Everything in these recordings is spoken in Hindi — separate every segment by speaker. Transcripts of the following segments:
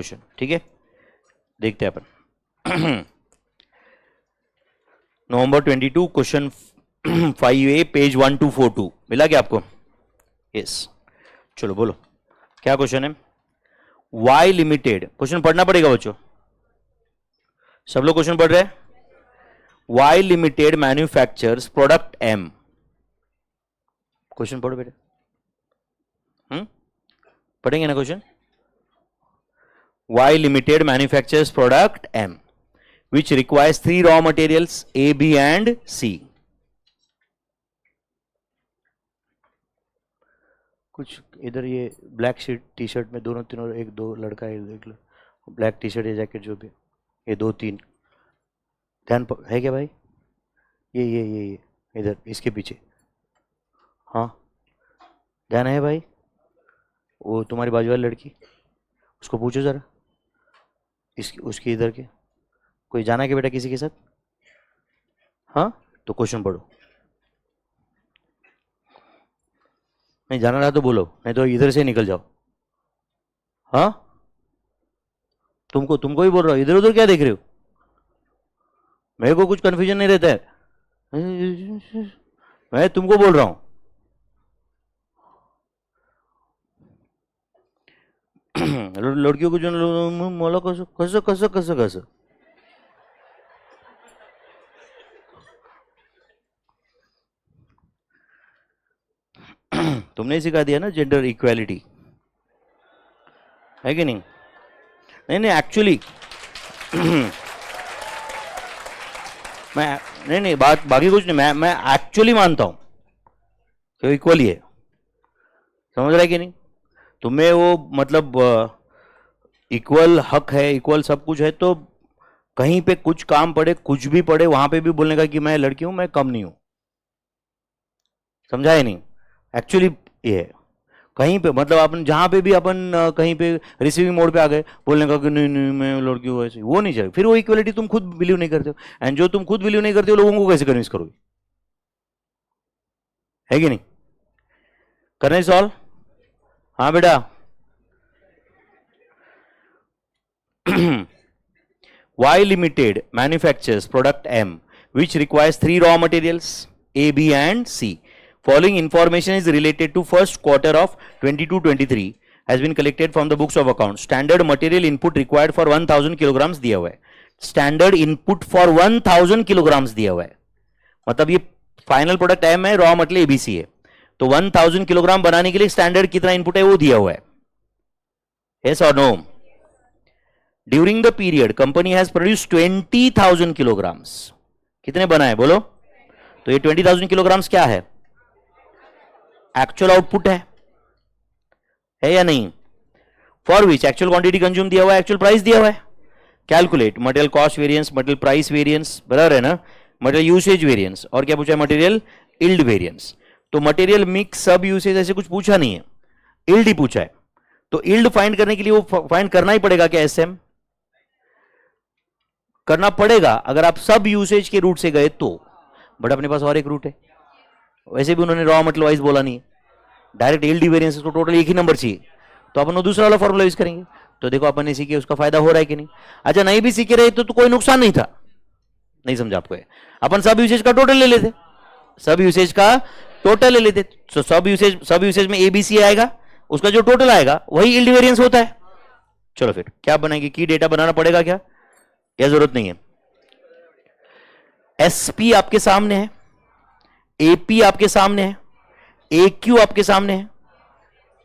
Speaker 1: क्वेश्चन, ठीक है, देखते हैं अपन। नवंबर 22 क्वेश्चन 5A पेज 1242 मिला क्या आपको? यस, चलो बोलो क्या क्वेश्चन है। वाई लिमिटेड, क्वेश्चन पढ़ना पड़ेगा बच्चों, सब लोग क्वेश्चन पढ़ रहे हैं। Y limited manufactures product M, question पढ़ो बेटे, पढ़ेंगे ना question. Y limited manufactures product M which requires 3 raw materials A, B and C. कुछ इधर ये ब्लैक शीट टी शर्ट में दोनों तीनों, एक दो लड़का एक ब्लैक टी शर्ट या जैकेट जो भी, ये दो तीन ध्यान है क्या भाई? ये इधर इसके पीछे, हाँ ध्यान है भाई? वो तुम्हारी बाजू वाली लड़की, उसको पूछो जरा, इसकी उसकी इधर के, कोई जाना है क्या बेटा किसी के साथ? हाँ तो क्वेश्चन पढ़ो, नहीं जाना रहा तो बोलो, नहीं तो इधर से निकल जाओ। हाँ तुमको ही बोल रहा हूँ, इधर उधर क्या देख रहे हो? मेरे को कुछ कंफ्यूजन नहीं रहता है, मैं तुमको बोल रहा हूं। लड़कियों को जो मोला कसो तुमने ही सिखा दिया ना जेंडर इक्वालिटी, है कि नहीं? नहीं एक्चुअली मैं नहीं बात बाकी कुछ नहीं, मैं एक्चुअली मानता हूं कि इक्वल ही है, समझ रहा है कि नहीं? तुम्हें वो मतलब इक्वल हक है, इक्वल सब कुछ है, तो कहीं पे कुछ काम पड़े, कुछ भी पड़े, वहां पे भी बोलने का कि मैं लड़की हूं, मैं कम नहीं हूं, समझा है नहीं? एक्चुअली ये है, कहीं पे मतलब अपन जहां पे भी अपन कहीं पे रिसीविंग मोड पे आ गए, बोलने का कि नहीं नहीं मैं लड़की हूं, ऐसे वो नहीं चलेगा। फिर वो इक्वलिटी तुम खुद बिलीव नहीं करते हो, एंड जो तुम खुद बिलीव नहीं करते हो लोगों को कैसे कन्विंस करोगे? है कि नहीं? करने सॉल्व, हाँ बेटा। Y Limited manufactures product M which requires 3 raw materials A, B and C. Following information is related to first quarter of 22-23 has been collected from the books of accounts. Standard material input required for 1000 kilograms दिया हुआ है, स्टैंडर्ड इनपुट फॉर 1000 kilograms दिया हुआ है, मतलब ये फाइनल प्रोडक्ट M है, रॉ मटेरियल ABC है, तो 1000 किलोग्राम बनाने के लिए स्टैंडर्ड कितना इनपुट है वो दिया हुआ है, yes or no? During the period company has produce 20,000 kilograms, कितने बनाए बोलो? तो ये 20,000 किलोग्राम्स क्या है? एक्चुअल आउटपुट है या नहीं? For which actual quantity consume दिया हुआ है, एक्चुअल प्राइस दिया हुआ है। Calculate material cost variance, material price variance, बराबर है ना? मटेरियल यूसेज वेरिएंस, और क्या पूछा है? Material yield variance. तो मटेरियल मिक्स सब यूसेज ऐसे कुछ पूछा नहीं है, इल्ड ही पूछा है। तो इल्ड फाइंड करने के लिए वो फाइंड करना ही पड़ेगा क्या? एसएम करना पड़ेगा अगर आप सब यूसेज के रूट से गए तो, बट अपने पास और एक रूट है, वैसे भी उन्होंने रॉ मटेरियल वाइज बोला नहीं है, डायरेक्ट एलडी वेरिएंस को टोटल एक ही नंबर चाहिए, तो अपन दूसरा वाला फॉर्मूला यूज करेंगे। तो देखो अपन ने सीखे, उसका फायदा हो रहा है कि नहीं? अच्छा नहीं भी सीखे रहे तो कोई नुकसान नहीं था, नहीं समझा आपको? अपन सब यूसेज का टोटल ले लेते, सब यूसेज का टोटल ले लेते, तो सब यूसेज में एबीसी आएगा, उसका जो टोटल आएगा वही इल्ड वेरिएंस होता है। चलो फिर क्या बनाएंगे? की डेटा बनाना पड़ेगा क्या, या जरूरत नहीं है? एसपी आपके सामने है, एपी आपके सामने है, एक्यू आपके सामने है,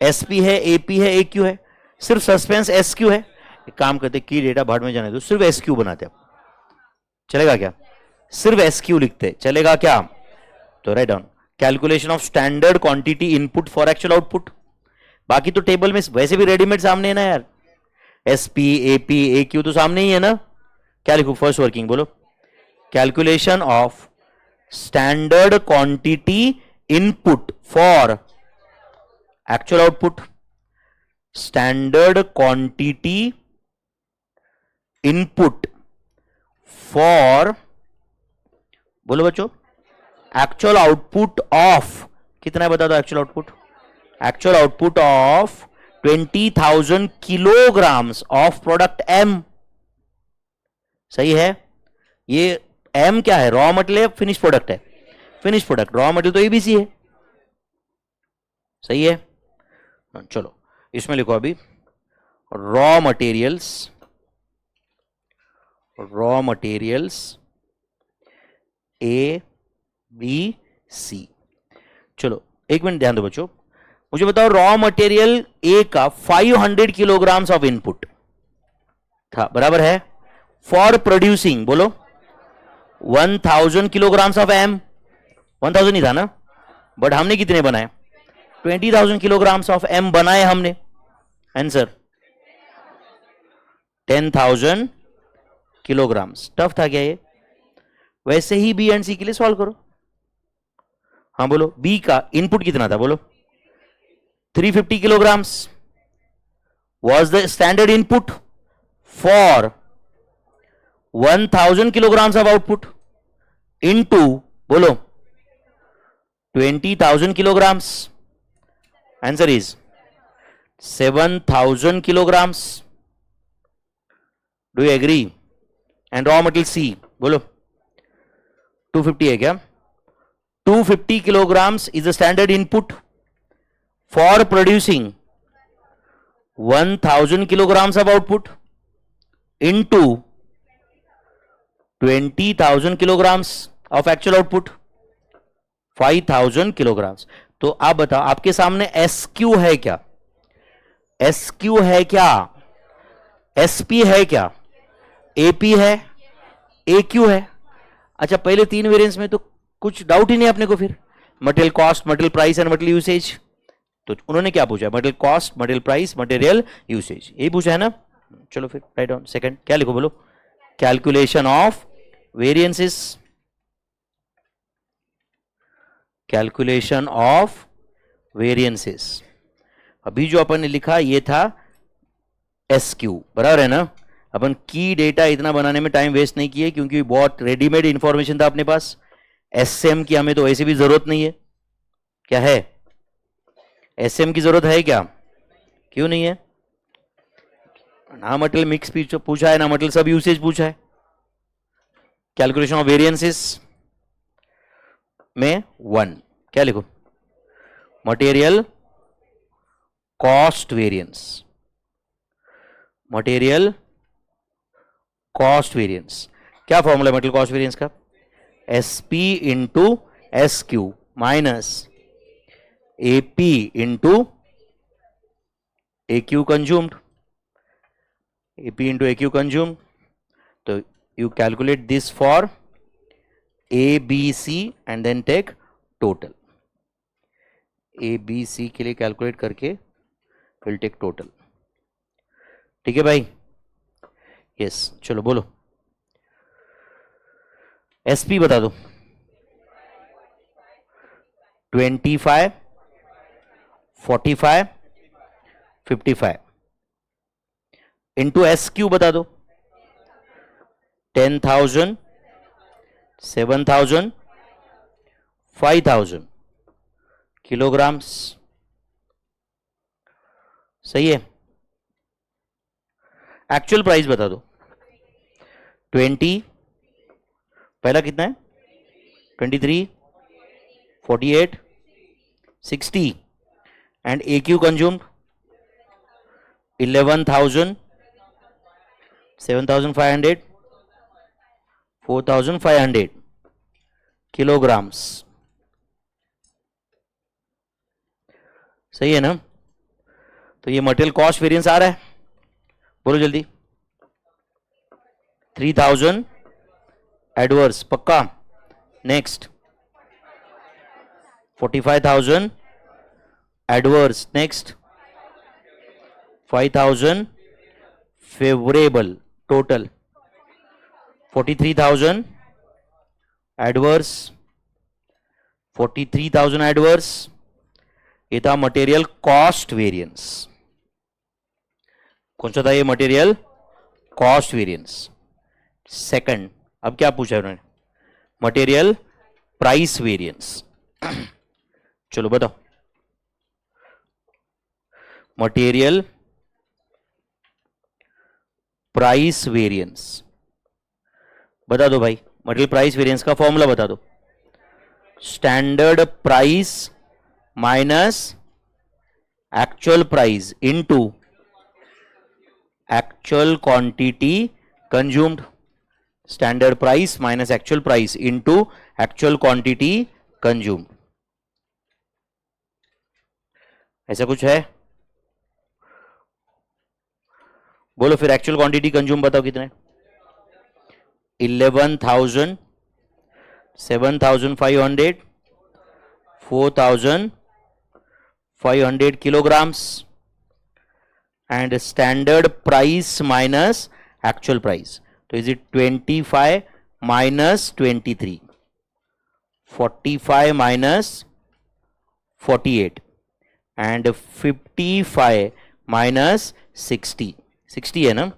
Speaker 1: एसपी है, एपी है, एक्यू है, सिर्फ सस्पेंस एसक्यू है। एक काम करते, की डेटा भाड़ में जाने दो, सिर्फ एसक्यू बनाते, चलेगा क्या? सिर्फ एसक्यू लिखते, चलेगा क्या? तो right down calculation of standard quantity input for actual output. बाकी तो टेबल में वैसे भी रेडीमेड सामने है ना यार, एसपी एपी एक्यू तो सामने ही है ना। क्या लिखूं फर्स्ट वर्किंग बोलो? Calculation of standard quantity input for actual output, standard quantity input for, बोलो बच्चों, एक्चुअल आउटपुट ऑफ, कितना है बता दो? Actual output of 20,000 kilograms of product M. सही है? ये M क्या है? रॉ मटेरियल है, फिनिश प्रोडक्ट है? Finish product. रॉ मटेरियल तो एबीसी है। सही है? चलो इसमें लिखो अभी raw materials A B C. चलो एक मिनट ध्यान दो बच्चों, मुझे बताओ रॉ मटेरियल ए का 500 किलोग्राम्स ऑफ इनपुट था, बराबर है, फॉर प्रोड्यूसिंग बोलो 1000 किलोग्राम्स ऑफ एम। 1000 ही था ना, बट हमने कितने बनाए? 20,000 किलोग्राम्स ऑफ एम बनाए हमने। Answer 10,000 kilograms. टफ था क्या ये? वैसे ही बी एंड सी के लिए सॉल्व करो। हाँ बोलो, बी का इनपुट कितना था बोलो? 350 kilograms was the standard input for 1000 kilograms of output into बोलो 20,000 kilograms. Answer is 7,000 kilograms. Do you agree? And raw material C बोलो 250 है क्या? 250 kilograms is the standard input for producing 1000 kilograms of output into 20,000 kilograms of actual output, 5,000 kilograms. तो आप बताओ आपके सामने SQ है क्या? SQ है क्या? SP है क्या? AP है? AQ है? अच्छा, पहले तीन वेरिएंस में तो कुछ डाउट ही नहीं अपने को। फिर material cost, material price and material usage, तो उन्होंने क्या पूछा? Material cost, material price, material usage, यही पूछा है ना। चलो फिर राइट डाउन। सेकंड क्या लिखो बोलो? Calculation of variances. Calculation of variances. अभी जो अपन ने लिखा ये था SQ, बराबर है ना। अपन की डेटा इतना बनाने में टाइम वेस्ट नहीं किए क्योंकि बहुत रेडीमेड इंफॉर्मेशन था अपने पास। SM की हमें तो ऐसे भी जरूरत नहीं है। क्या है? SM की जरूरत है क्या? क्यों नहीं है? ना मटेरियल मिक्स पूछा है, ना मटेरियल सब यूसेज पूछा है। कैलकुलेशन ऑफ वेरिएंसेस में 1 क्या लिखो? Material cost variance. Material cost variance क्या फॉर्मूला है मटेरियल कॉस्ट वेरिएंस का? SP into SQ minus AP into AQ consumed. AP into AQ consumed. तो you calculate this for ABC and then take total. ABC के लिए कैलकुलेट करके विल टेक टोटल। ठीक है भाई? यस चलो बोलो SP बता दो। 25, 45, 55 इंटू SQ बता दो। 10,000, 7,000, 5,000 किलोग्राम्स। सही है? एक्चुअल प्राइस बता दो। 20, पहला कितना है? 23, 48, 60 एंड AQ कंज्यूम्ड 11,000, 7,500, 4,500 किलोग्राम्स। सही है ना? तो ये मटेरियल कॉस्ट वेरिएंस आ रहा है, बोलो जल्दी। 3,000 एडवर्स पक्का। Next 45,000 adverse. Next 5,000 favourable total. 43,000 adverse. 43,000 adverse. ये था मटेरियल कॉस्ट वेरिएंस। कौन सा था ये? Material cost variance. सेकंड अब क्या पूछा उन्होंने? Material price variance. चलो बताओ मटेरियल प्राइस वेरिएंस बता दो भाई, मटेरियल प्राइस वेरिएंस का फॉर्मूला बता दो। Standard price minus actual price into actual quantity consumed. Standard price minus actual price into actual quantity consumed. ऐसा कुछ है? बोलो फिर एक्चुअल क्वांटिटी कंज्यूम बताओ कितने? 11,000, 7,500, 4,500 kilograms and standard price minus actual price. So is it 25 minus 23, 45 minus 48 and 55 minus 60. 60 है ना?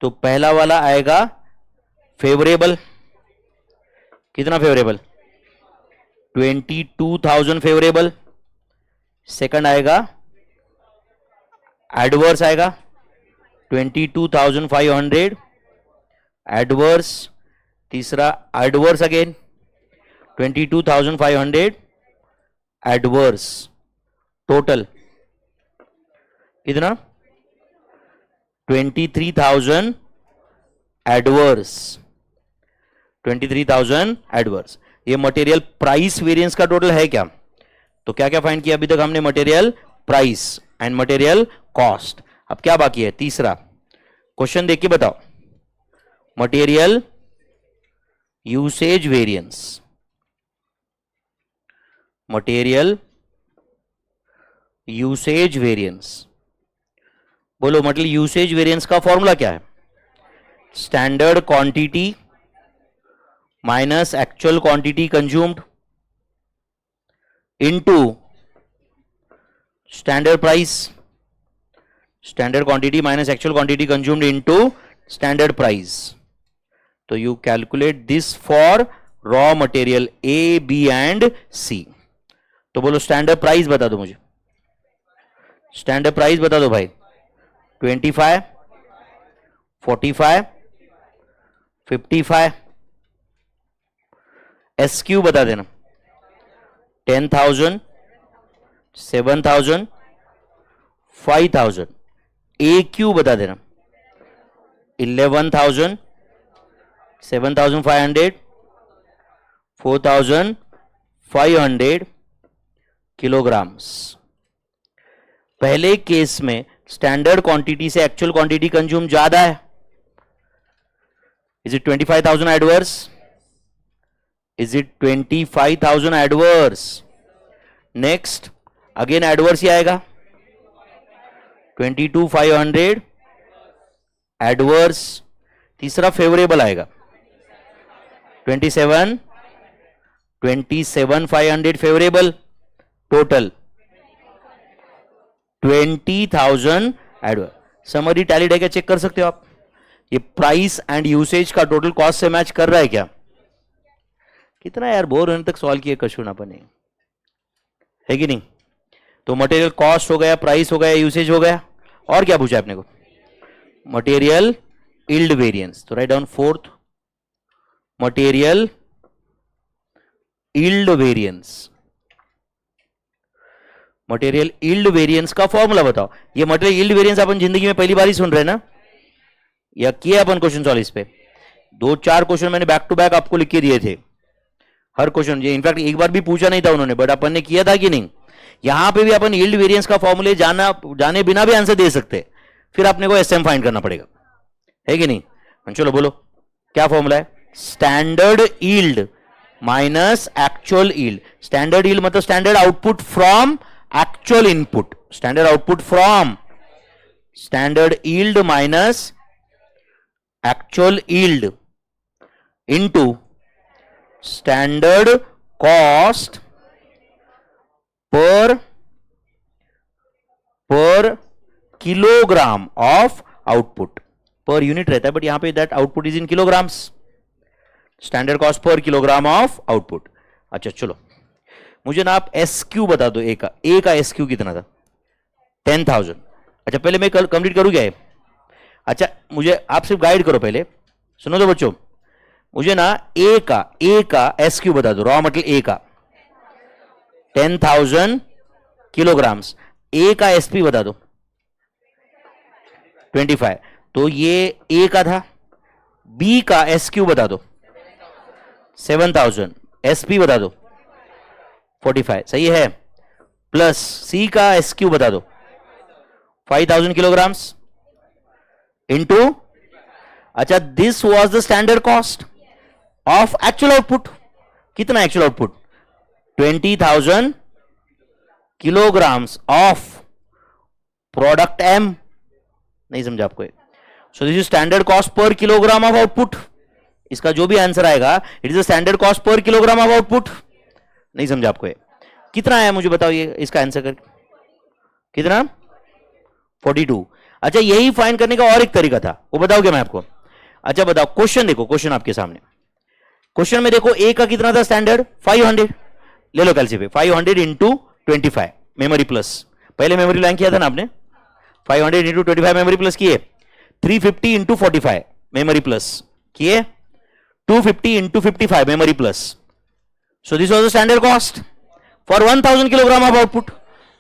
Speaker 1: तो पहला वाला आएगा फेवरेबल। कितना फेवरेबल? 22,000 फेवरेबल। सेकंड आएगा एडवर्स, आएगा 22,500 एडवर्स। तीसरा एडवर्स अगेन 22,500 एडवर्स। टोटल कितना? 23,000 एडवर्स। 23,000 एडवर्स। ये मटेरियल प्राइस वेरिएंस का टोटल है क्या? तो क्या क्या फाइंड किया अभी तक हमने? Material price and material cost. अब क्या बाकी है? तीसरा क्वेश्चन देख के बताओ। Material usage variance. Material usage variance. बोलो मटेरियल यूसेज वेरिएंस का फॉर्मूला क्या है? Standard quantity minus actual quantity consumed into standard price. Standard quantity minus actual quantity consumed into standard price. तो you calculate this for raw material a, b and c. तो बोलो स्टैंडर्ड प्राइस बता दो मुझे। स्टैंडर्ड प्राइस बता दो भाई। 25, 45, 55। SQ बता देना। 10,000, 7,000, 5,000। AQ बता देना। 11,000, 7,500, 4,500 किलोग्राम्स। पहले केस में स्टैंडर्ड क्वांटिटी से एक्चुअल क्वांटिटी कंज्यूम ज्यादा है। Is it 25,000 adverse? Is it 25,000 adverse? Next again adverse ही आएगा। 22,500 एडवर्स। तीसरा फेवरेबल आएगा 27,500 favourable. Total 20,000 adverse. Summary tallied है क्या? चेक कर सकते हो आप। ये प्राइस एंड यूसेज का टोटल कॉस्ट से मैच कर रहा है क्या? कितना यार बोर होने तक सॉल्व किए कशुन अपन ने, है कि नहीं? तो मटेरियल कॉस्ट हो गया, प्राइस हो गया, यूसेज हो गया, और क्या पूछा आपने को? Material yield variance. तो right down fourth material yield variance. Material yield variance का फॉर्मूला बताओ। ये मटेरियल यील्ड वेरिएंस अपन जिंदगी में पहली बार ही सुन रहे हैं ना, या किया अपन क्वेश्चन सॉल्व इस पे? 2-4 क्वेश्चन मैंने बैक टू बैक आपको लिख के दिए थे। हर क्वेश्चन ये इनफैक्ट एक बार भी पूछा नहीं था उन्होंने, बट अपन ने किया था कि नहीं? यहां पे भी अपन यील्ड वेरिएंस का फॉर्मूले जाने बिना भी आंसर दे सकते, फिर अपने को एसएम फाइंड करना पड़ेगा, है कि नहीं? चलो बोलो क्या फॉर्मूला है? Standard yield minus actual yield. Standard yield मतलब standard output from actual input. Standard output from standard yield minus actual yield into standard cost per kilogram of output. Per unit रहता है बट यहां पे that output is in kilograms. Standard cost per kilogram of output. अच्छा चलो मुझे ना आप एसक्यू बता दो। ए का एसक्यू कितना था? 10,000। अच्छा पहले मैं कंप्लीट करूँ क्या है? अच्छा मुझे आप सिर्फ गाइड करो पहले, सुनो तो बच्चों, मुझे ना ए का एस क्यू बता दो, रॉ मटेरियल ए का 10,000 किलोग्राम्स, ए का एसपी बता दो 25। तो ये ए का था। बी का एस क्यू बता दो 7,000, एसपी बता दो 45, सही है। प्लस सी का एस क्यू बता दो 5,000 किलोग्राम्स इनटू, अच्छा this was the standard cost of actual output. कितना actual output? 20,000 kilograms of product M। नहीं समझा आपको? So this is standard cost per kilogram of output. इसका जो भी आंसर आएगा it is the standard cost per kilogram of output. नहीं समझा आपको? कितना आया मुझे बताओ ये इसका आंसर कर कितना? 42। अच्छा यही फाइंड करने का और एक तरीका था, वो बताओ क्या मैं आपको? अच्छा बताओ, क्वेश्चन देखो, क्वेश्चन आपके सामने। क्वेश्चन में देखो ए का कितना था स्टैंडर्ड? 500। ले लो कैलसी पे, 500 इंटू 25 मेमोरी प्लस, पहले मेमोरी लाइन किया था ना आपने, 500 इंटू 25 मेमोरी प्लस किए, 350 इंटू 45 मेमोरी प्लस किए, 250 into 55 memory plus. So this was the standard cost for 1000 kilogram of output.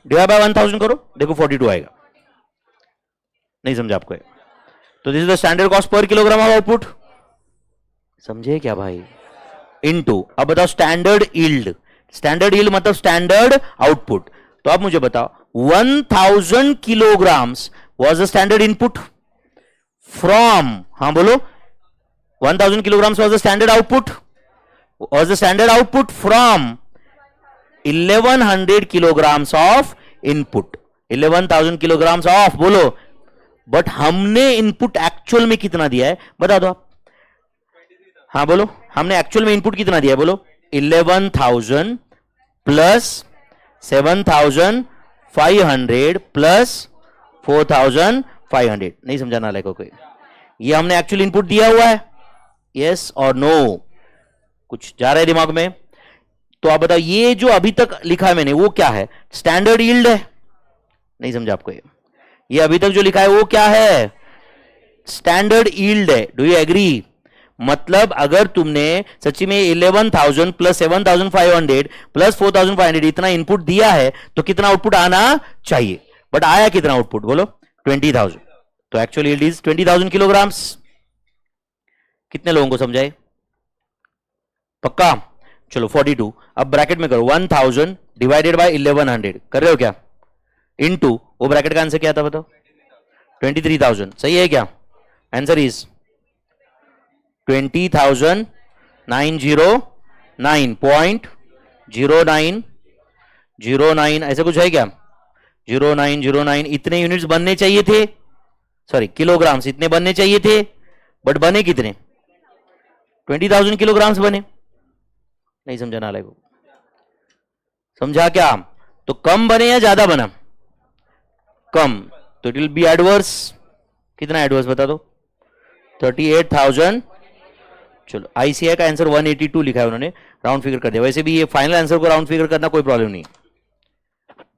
Speaker 1: Divide by 1000 करो, देखो 42 आएगा। नहीं समझा आपको? तो this is the standard cost per kilogram of output. समझे क्या भाई? इनटू, अब बताओ स्टैंडर्ड यील्ड। स्टैंडर्ड यील्ड मतलब स्टैंडर्ड आउटपुट। तो अब मुझे बताओ 1000 kilograms was the standard input from, हाँ बोलो, 1000 kilograms was the standard output, was the standard output from 1100 kilograms of input, 11,000 kilograms of, बोलो। बट हमने इनपुट एक्चुअल में कितना दिया है बता दो आप। हाँ बोलो, हमने एक्चुअल में इनपुट कितना दिया है बोलो? 11,000 प्लस 7,500 प्लस 4,500। नहीं समझा ना लाइक कोई? ये हमने एक्चुअल इनपुट दिया हुआ है, यस और नो? कुछ जा रहा है दिमाग में? तो आप बताओ ये जो अभी तक लिखा है मैंने वो क्या है? स्टैंडर्ड यील्ड है। नहीं समझा आपको? ये अभी तक जो लिखा है वो क्या है? स्टैंडर्ड यील्ड है। Do you agree? मतलब अगर तुमने सच्ची में 11,000 प्लस 7,500 प्लस 4,500 इतना इनपुट दिया है तो कितना आउटपुट आना चाहिए? बट आया कितना आउटपुट बोलो? 20,000। तो एक्चुअल यील्ड इज 20,000 किलोग्राम्स। कितने लोगों को समझाए? पक्का? चलो 42। अब ब्रैकेट में करो 1000 डिवाइडेड बाय 1100, कर रहे हो क्या? इनटू, वो ब्रैकेट का आंसर क्या था बताओ? 23,000। सही है क्या? आंसर इज 20,909.0909, ऐसा कुछ है क्या? 0909 इतने यूनिट्स बनने चाहिए थे, सॉरी किलोग्राम्स इतने बनने चाहिए थे, बट बने कितने? 20,000 किलोग्राम्स बने। नहीं समझा नाले को? समझा क्या? तो कम बने या ज्यादा बना? कम, तो इट विल बी एडवर्स। कितना एडवर्स बता दो? 38,000। चलो आईसीआई का आंसर 182 लिखा है उन्होंने, राउंड फिगर कर दिया। वैसे भी ये फाइनल आंसर को राउंड फिगर करना कोई प्रॉब्लम नहीं,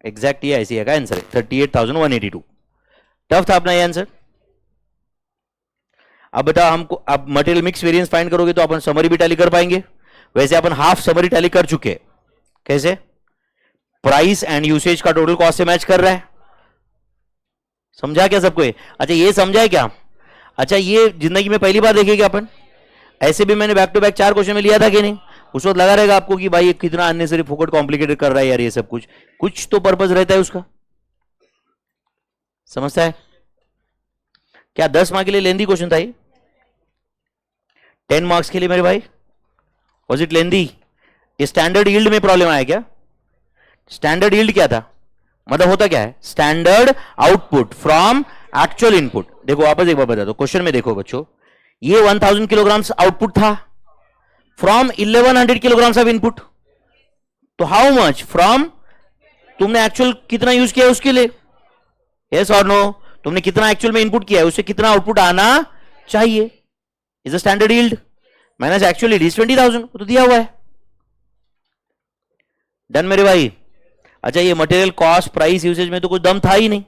Speaker 1: एग्जैक्ट ये आईसीआई का आंसर है 38,182। टफ था अपना ये आंसर। अब बताओ हमको, अब मटेरियल मिक्स वेरिएंस फाइंड करोगे तो अपन समरी भी टैली कर पाएंगे। वैसे अपन हाफ समरी टैली कर चुके। कैसे? प्राइस एंड यूसेज का टोटल कॉस्ट से मैच कर रहा है। समझा क्या सबको? अच्छा ये समझा है क्या? अच्छा ये जिंदगी में पहली बार देखेगा अपन? ऐसे भी मैंने बैक टू बैक 4 क्वेश्चन में लिया था कि नहीं? उस वक्त लगा रहेगा आपको कि भाई ये कितना अननेसेसरी फोकट कॉम्प्लिकेटेड कर रहा है यार, ये सब कुछ तो पर्पस रहता है उसका। समझता है क्या? 10 मार्क्स के लिए लेंदी क्वेश्चन था ये, 10 मार्क्स के लिए मेरे भाई was it lengthy? Standard yield में प्रॉब्लम आया क्या? स्टैंडर्ड यील्ड क्या था? मतलब होता क्या है? Standard output from actual input. देखो वापस एक बार बता दो, क्वेश्चन में देखो बच्चों, ये 1000 किलोग्राम्स आउटपुट था फ्रॉम 1100 किलोग्राम्स ऑफ इनपुट। तो हाउ मच फ्रॉम, तुमने एक्चुअल कितना यूज किया उसके लिए? यस और नो? तुमने कितना एक्चुअल में इनपुट किया है उससे कितना आउटपुट आना चाहिए? Is the standard yield minus actual yield is 20,000, तो दिया हुआ है। डन मेरे भाई? अच्छा ये मटेरियल कॉस्ट प्राइस यूसेज में तो कुछ दम था ही नहीं।